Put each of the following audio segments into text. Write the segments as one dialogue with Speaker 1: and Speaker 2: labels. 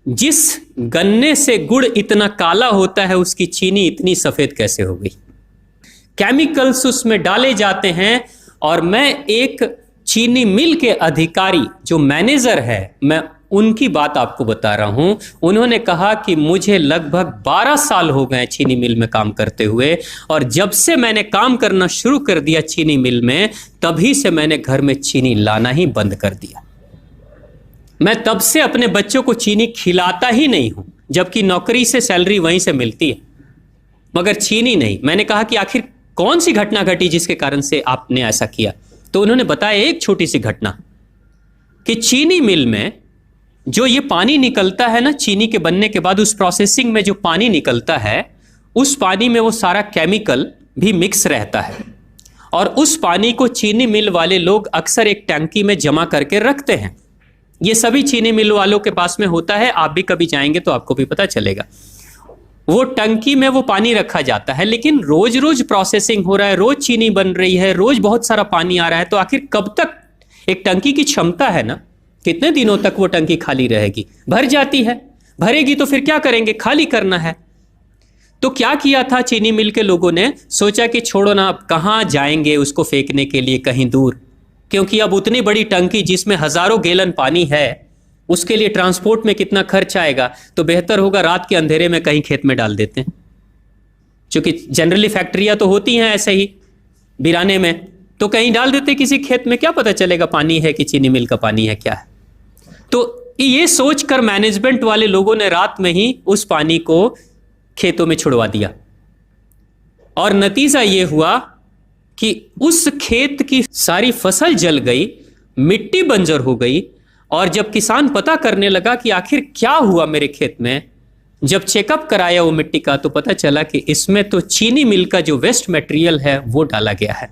Speaker 1: जिस गन्ने से गुड़ इतना काला होता है उसकी चीनी इतनी सफेद कैसे हो गई? केमिकल्स उसमें डाले जाते हैं। और मैं एक चीनी मिल के अधिकारी जो मैनेजर है, मैं उनकी बात आपको बता रहा हूं। उन्होंने कहा कि मुझे लगभग 12 साल हो गए चीनी मिल में काम करते हुए, और जब से मैंने काम करना शुरू कर दिया चीनी मिल में, तभी से मैंने घर में चीनी लाना ही बंद कर दिया। मैं तब से अपने बच्चों को चीनी खिलाता ही नहीं हूं, जबकि नौकरी से सैलरी वहीं से मिलती है, मगर चीनी नहीं। मैंने कहा कि आखिर कौन सी घटना घटी जिसके कारण से आपने ऐसा किया? तो उन्होंने बताया एक छोटी सी घटना कि चीनी मिल में जो ये पानी निकलता है ना, चीनी के बनने के बाद उस प्रोसेसिंग में जो पानी निकलता है, उस पानी में वो सारा केमिकल भी मिक्स रहता है, और उस पानी को चीनी मिल वाले लोग अक्सर एक टंकी में जमा करके रखते हैं। ये सभी चीनी मिल वालों के पास में होता है, आप भी कभी जाएंगे तो आपको भी पता चलेगा। वो टंकी में वो पानी रखा जाता है, लेकिन रोज रोज प्रोसेसिंग हो रहा है, रोज चीनी बन रही है, रोज बहुत सारा पानी आ रहा है, तो आखिर कब तक? एक टंकी की क्षमता है ना, कितने दिनों तक वो टंकी खाली रहेगी? भर जाती है, भरेगी तो फिर क्या करेंगे? खाली करना है। तो क्या किया था चीनी मिल के लोगों ने? सोचा कि छोड़ो ना, अब कहां जाएंगे उसको फेंकने के लिए कहीं दूर, क्योंकि अब उतनी बड़ी टंकी जिसमें हजारों गैलन पानी है, उसके लिए ट्रांसपोर्ट में कितना खर्च आएगा, तो बेहतर होगा रात के अंधेरे में कहीं खेत में डाल देते हैं। क्योंकि जनरली फैक्ट्रियां तो होती हैं ऐसे ही बिराने में, तो कहीं डाल देते किसी खेत में, क्या पता चलेगा पानी है कि चीनी मिल का पानी है, क्या है। तो ये सोचकर मैनेजमेंट वाले लोगों ने रात में ही उस पानी को खेतों में छुड़वा दिया, और नतीजा ये हुआ कि उस खेत की सारी फसल जल गई, मिट्टी बंजर हो गई। और जब किसान पता करने लगा कि आखिर क्या हुआ मेरे खेत में, जब चेकअप कराया वो मिट्टी का, तो पता चला कि इसमें तो चीनी मिल का जो वेस्ट मटेरियल है वो डाला गया है।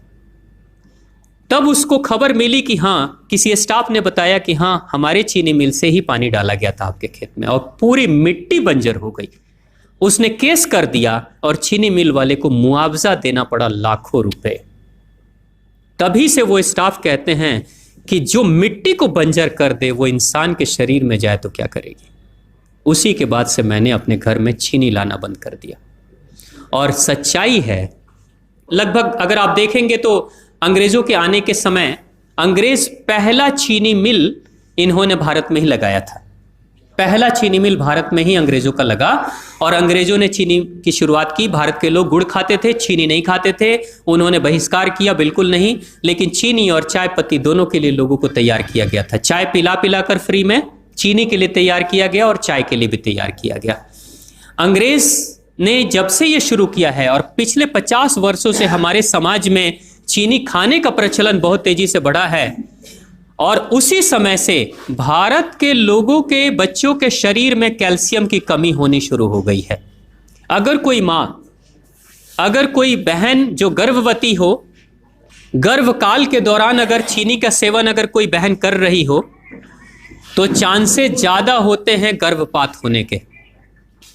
Speaker 1: तब उसको खबर मिली कि हाँ, किसी स्टाफ ने बताया कि हाँ, हमारे चीनी मिल से ही पानी डाला गया था आपके खेत में, और पूरी मिट्टी बंजर हो गई। उसने केस कर दिया और चीनी मिल वाले को मुआवजा देना पड़ा लाखों रुपए। तभी से वो स्टाफ कहते हैं कि जो मिट्टी को बंजर कर दे वो इंसान के शरीर में जाए तो क्या करेगी। उसी के बाद से मैंने अपने घर में चीनी लाना बंद कर दिया। और सच्चाई है, लगभग अगर आप देखेंगे तो अंग्रेजों के आने के समय अंग्रेज पहला चीनी मिल इन्होंने भारत में ही लगाया था। पहला चीनी मिल भारत में ही अंग्रेजों का लगा, और अंग्रेजों ने चीनी की शुरुआत की। भारत के लोग गुड़ खाते थे, चीनी नहीं खाते थे, उन्होंने बहिष्कार किया, बिल्कुल नहीं। लेकिन चीनी और चाय पत्ती दोनों के लिए लोगों को तैयार किया गया था। चाय पिला पिला कर फ्री में चीनी के लिए तैयार किया गया, और चाय के लिए भी तैयार किया गया। अंग्रेज ने जब से ये शुरू किया है, और पिछले 50 वर्षों से हमारे समाज में चीनी खाने का प्रचलन बहुत तेजी से बढ़ा है, और उसी समय से भारत के लोगों के बच्चों के शरीर में कैल्शियम की कमी होनी शुरू हो गई है। अगर कोई मां, अगर कोई बहन जो गर्भवती हो, गर्भकाल के दौरान अगर चीनी का सेवन अगर कोई बहन कर रही हो, तो चांसेस ज्यादा होते हैं गर्भपात होने के।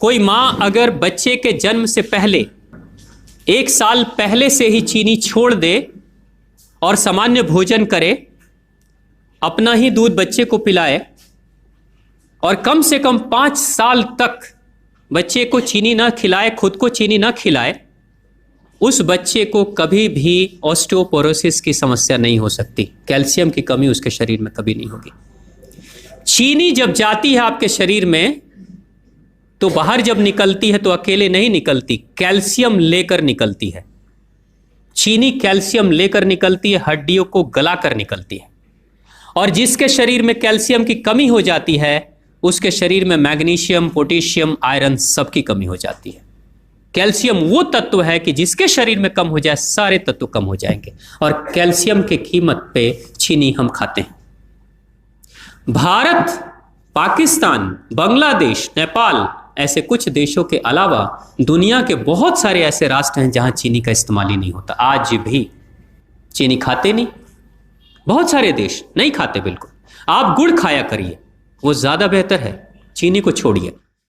Speaker 1: कोई मां अगर बच्चे के जन्म से पहले 1 साल पहले से ही चीनी छोड़ दे और सामान्य भोजन करे, अपना ही दूध बच्चे को पिलाए, और कम से कम 5 साल तक बच्चे को चीनी ना खिलाए, खुद को चीनी ना खिलाए, उस बच्चे को कभी भी ऑस्टियोपोरोसिस की समस्या नहीं हो सकती। कैल्शियम की कमी उसके शरीर में कभी नहीं होगी। चीनी जब जाती है आपके शरीर में, तो बाहर जब निकलती है तो अकेले नहीं निकलती, कैल्शियम लेकर निकलती है। चीनी कैल्शियम लेकर निकलती है, हड्डियों को गलाकर निकलती है। और जिसके शरीर में कैल्शियम की कमी हो जाती है, उसके शरीर में मैग्नीशियम, पोटेशियम, आयरन सबकी कमी हो जाती है। कैल्शियम वो तत्व है कि जिसके शरीर में कम हो जाए, सारे तत्व कम हो जाएंगे। और कैल्शियम की कीमत पे चीनी हम खाते हैं। भारत, पाकिस्तान, बांग्लादेश, नेपाल, ऐसे कुछ देशों के अलावा दुनिया के बहुत सारे ऐसे राष्ट्र हैं जहां चीनी का इस्तेमाल ही नहीं होता। आज भी चीनी खाते नहीं, बहुत सारे देश नहीं खाते बिल्कुल। आप गुड़ खाया करिए, वो ज्यादा बेहतर है, चीनी को छोड़िए।